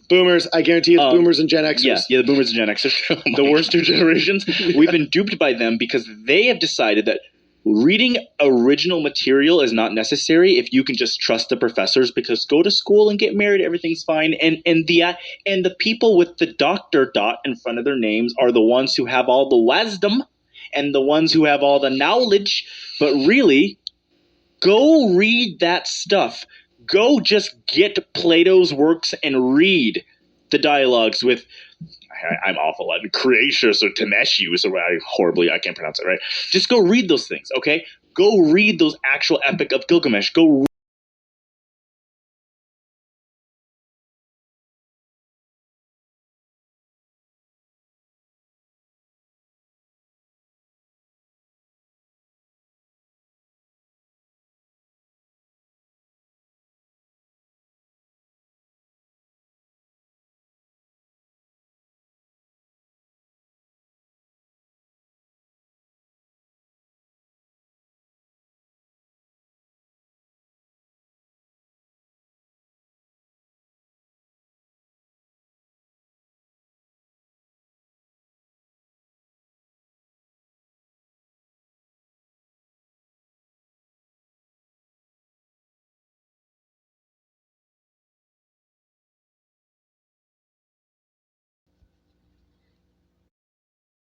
Boomers. I guarantee it's boomers and Gen Xers. Yeah, the boomers and Gen Xers. The worst 2 generations. We've been duped by them because they have decided that reading original material is not necessary if you can just trust the professors, because go to school and get married, everything's fine. And the people with the doctor dot in front of their names are the ones who have all the wisdom and the ones who have all the knowledge. But really, go read that stuff. Go just get Plato's works and read the dialogues with, I'm awful at Creatius or Timesius, or I can't pronounce it right. Just go read those things, okay? Go read those actual Epic of Gilgamesh. Go